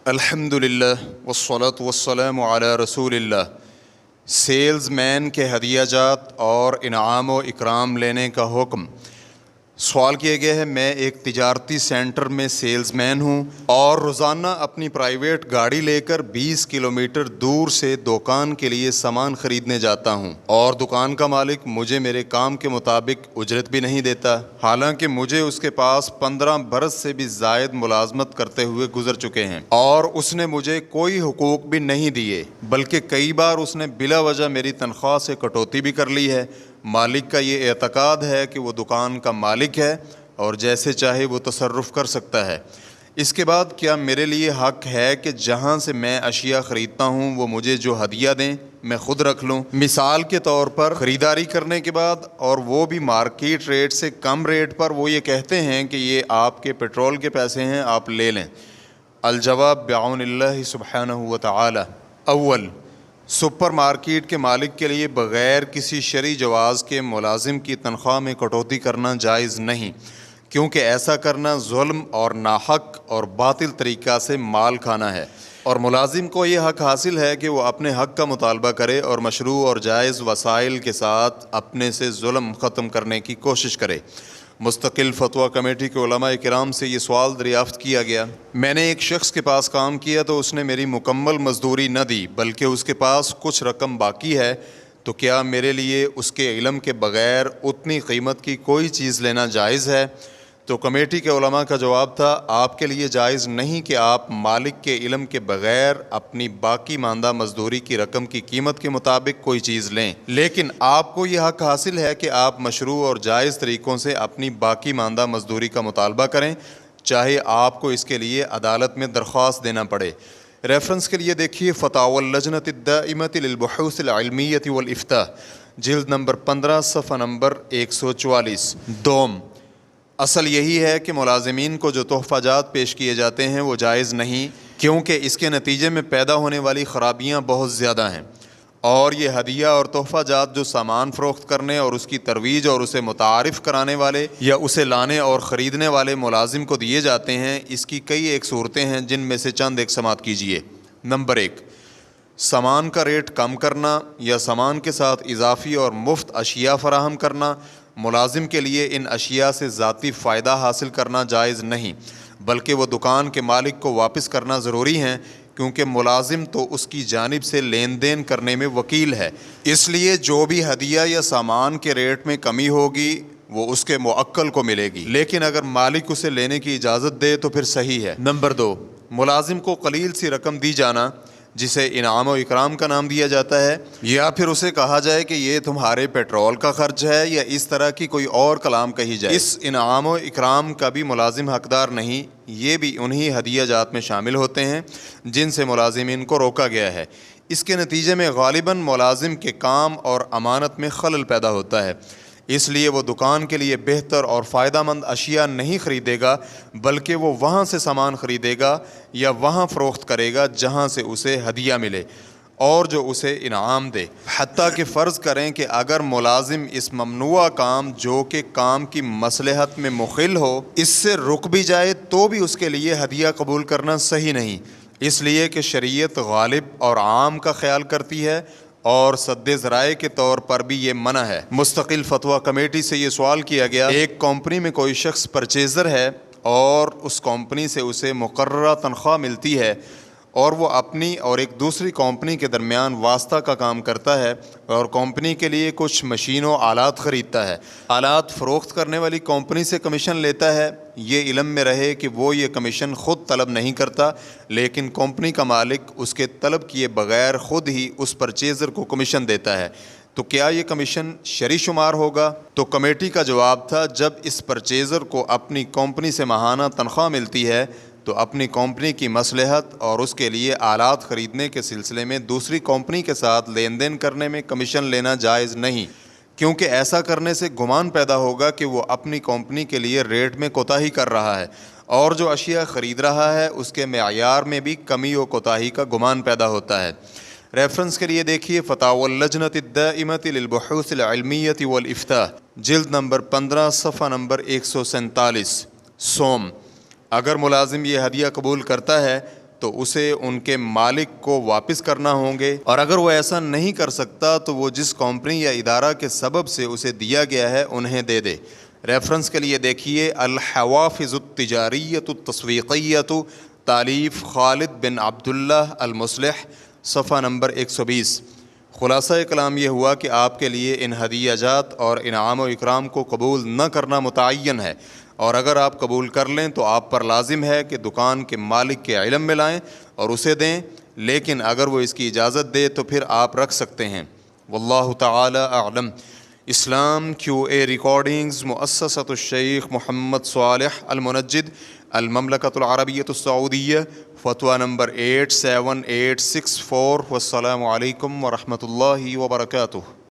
الحمدللہ والصلاة والسلام علی رسول اللہ۔ سیلز مین کے ہدیہ جات اور انعام و اکرام لینے کا حکم۔ سوال کیا گیا ہے، میں ایک تجارتی سینٹر میں سیلز مین ہوں اور روزانہ اپنی پرائیویٹ گاڑی لے کر 20 کلومیٹر دور سے دکان کے لیے سامان خریدنے جاتا ہوں اور دکان کا مالک مجھے میرے کام کے مطابق اجرت بھی نہیں دیتا، حالانکہ مجھے اس کے پاس 15 برس سے بھی زائد ملازمت کرتے ہوئے گزر چکے ہیں اور اس نے مجھے کوئی حقوق بھی نہیں دیے، بلکہ کئی بار اس نے بلا وجہ میری تنخواہ سے کٹوتی بھی کر لی ہے۔ مالک کا یہ اعتقاد ہے کہ وہ دکان کا مالک ہے اور جیسے چاہے وہ تصرف کر سکتا ہے۔ اس کے بعد کیا میرے لیے حق ہے کہ جہاں سے میں اشیاء خریدتا ہوں وہ مجھے جو ہدیہ دیں میں خود رکھ لوں؟ مثال کے طور پر خریداری کرنے کے بعد اور وہ بھی مارکیٹ ریٹ سے کم ریٹ پر وہ یہ کہتے ہیں کہ یہ آپ کے پیٹرول کے پیسے ہیں، آپ لے لیں۔ الجواب بعون اللہ سبحانہ وتعالی۔ اول، سپر مارکیٹ کے مالک کے لیے بغیر کسی شرعی جواز کے ملازم کی تنخواہ میں کٹوتی کرنا جائز نہیں، کیونکہ ایسا کرنا ظلم اور ناحق اور باطل طریقہ سے مال کھانا ہے، اور ملازم کو یہ حق حاصل ہے کہ وہ اپنے حق کا مطالبہ کرے اور مشروع اور جائز وسائل کے ساتھ اپنے سے ظلم ختم کرنے کی کوشش کرے۔ مستقل فتویٰ کمیٹی کے علماء کرام سے یہ سوال دریافت کیا گیا، میں نے ایک شخص کے پاس کام کیا تو اس نے میری مکمل مزدوری نہ دی بلکہ اس کے پاس کچھ رقم باقی ہے، تو کیا میرے لیے اس کے علم کے بغیر اتنی قیمت کی کوئی چیز لینا جائز ہے؟ تو کمیٹی کے علماء کا جواب تھا، آپ کے لیے جائز نہیں کہ آپ مالک کے علم کے بغیر اپنی باقی ماندہ مزدوری کی رقم کی قیمت کے مطابق کوئی چیز لیں، لیکن آپ کو یہ حق حاصل ہے کہ آپ مشروع اور جائز طریقوں سے اپنی باقی ماندہ مزدوری کا مطالبہ کریں، چاہے آپ کو اس کے لیے عدالت میں درخواست دینا پڑے۔ ریفرنس کے لیے دیکھیے فتاوی اللجنۃ الدائمۃ للبحوث العلمیۃ والافتاء، جلد نمبر 15 صفحہ نمبر 144۔ دوم، اصل یہی ہے کہ ملازمین کو جو تحفہ جات پیش کیے جاتے ہیں وہ جائز نہیں، کیونکہ اس کے نتیجے میں پیدا ہونے والی خرابیاں بہت زیادہ ہیں، اور یہ ہدیہ اور تحفہ جات جو سامان فروخت کرنے اور اس کی ترویج اور اسے متعارف کرانے والے یا اسے لانے اور خریدنے والے ملازم کو دیے جاتے ہیں، اس کی کئی ایک صورتیں ہیں جن میں سے چند ایک سماعت کیجیے۔ نمبر 1، سامان کا ریٹ کم کرنا یا سامان کے ساتھ اضافی اور مفت اشیاء فراہم کرنا۔ ملازم کے لیے ان اشیاء سے ذاتی فائدہ حاصل کرنا جائز نہیں، بلکہ وہ دکان کے مالک کو واپس کرنا ضروری ہے، کیونکہ ملازم تو اس کی جانب سے لین دین کرنے میں وکیل ہے، اس لیے جو بھی ہدیہ یا سامان کے ریٹ میں کمی ہوگی وہ اس کے موکل کو ملے گی، لیکن اگر مالک اسے لینے کی اجازت دے تو پھر صحیح ہے۔ نمبر 2، ملازم کو قلیل سی رقم دی جانا جسے انعام و اکرام کا نام دیا جاتا ہے، یا پھر اسے کہا جائے کہ یہ تمہارے پیٹرول کا خرچ ہے، یا اس طرح کی کوئی اور کلام کہی جائے، اس انعام و اکرام کا بھی ملازم حقدار نہیں، یہ بھی انہی ہدیہ جات میں شامل ہوتے ہیں جن سے ملازمین کو روکا گیا ہے۔ اس کے نتیجے میں غالباً ملازم کے کام اور امانت میں خلل پیدا ہوتا ہے، اس لیے وہ دکان کے لیے بہتر اور فائدہ مند اشیاء نہیں خریدے گا، بلکہ وہ وہاں سے سامان خریدے گا یا وہاں فروخت کرے گا جہاں سے اسے ہدیہ ملے اور جو اسے انعام دے، حتیٰ کہ فرض کریں کہ اگر ملازم اس ممنوع کام جو کہ کام کی مصلحت میں مخل ہو اس سے رک بھی جائے تو بھی اس کے لیے ہدیہ قبول کرنا صحیح نہیں، اس لیے کہ شریعت غالب اور عام کا خیال کرتی ہے اور سد ذرائع کے طور پر بھی یہ منع ہے۔ مستقل فتویٰ کمیٹی سے یہ سوال کیا گیا، ایک کمپنی میں کوئی شخص پرچیزر ہے اور اس کمپنی سے اسے مقررہ تنخواہ ملتی ہے اور وہ اپنی اور ایک دوسری کمپنی کے درمیان واسطہ کا کام کرتا ہے اور کمپنی کے لیے کچھ مشینوں آلات خریدتا ہے، آلات فروخت کرنے والی کمپنی سے کمیشن لیتا ہے، یہ علم میں رہے کہ وہ یہ کمیشن خود طلب نہیں کرتا، لیکن کمپنی کا مالک اس کے طلب کیے بغیر خود ہی اس پرچیزر کو کمیشن دیتا ہے، تو کیا یہ کمیشن شرعی شمار ہوگا؟ تو کمیٹی کا جواب تھا، جب اس پرچیزر کو اپنی کمپنی سے ماہانہ تنخواہ ملتی ہے تو اپنی کمپنی کی مصلحت اور اس کے لیے آلات خریدنے کے سلسلے میں دوسری کمپنی کے ساتھ لین دین کرنے میں کمیشن لینا جائز نہیں، کیونکہ ایسا کرنے سے گمان پیدا ہوگا کہ وہ اپنی کمپنی کے لیے ریٹ میں کوتاہی کر رہا ہے اور جو اشیاء خرید رہا ہے اس کے معیار میں بھی کمی و کوتاہی کا گمان پیدا ہوتا ہے۔ ریفرنس کے لیے دیکھیے فتاوی اللجنۃ الدائمۃ للبحوث العلمیۃ والافتاء، جلد نمبر 15 صفحہ نمبر 147۔ سوم، اگر ملازم یہ ہدیہ قبول کرتا ہے تو اسے ان کے مالک کو واپس کرنا ہوں گے، اور اگر وہ ایسا نہیں کر سکتا تو وہ جس کمپنی یا ادارہ کے سبب سے اسے دیا گیا ہے انہیں دے دے۔ ریفرنس کے لیے دیکھیے الحوافظ التجاریۃ التسویقیۃ، تالیف خالد بن عبداللہ المصلح، صفحہ نمبر 120۔ خلاصہ کلام یہ ہوا کہ آپ کے لیے ان ہدیہ جات اور انعام و اکرام کو قبول نہ کرنا متعین ہے، اور اگر آپ قبول کر لیں تو آپ پر لازم ہے کہ دکان کے مالک کے علم میں لائیں اور اسے دیں، لیکن اگر وہ اس کی اجازت دے تو پھر آپ رکھ سکتے ہیں۔ واللہ تعالی اعلم۔ اسلام QA ریکارڈنگز، مؤسسۃ الشیخ محمد صالح المنجد، المملکۃ العربیۃ السعودیہ، فتویٰ نمبر 87864۔ والسلام علیکم ورحمۃ اللہ وبرکاتہ۔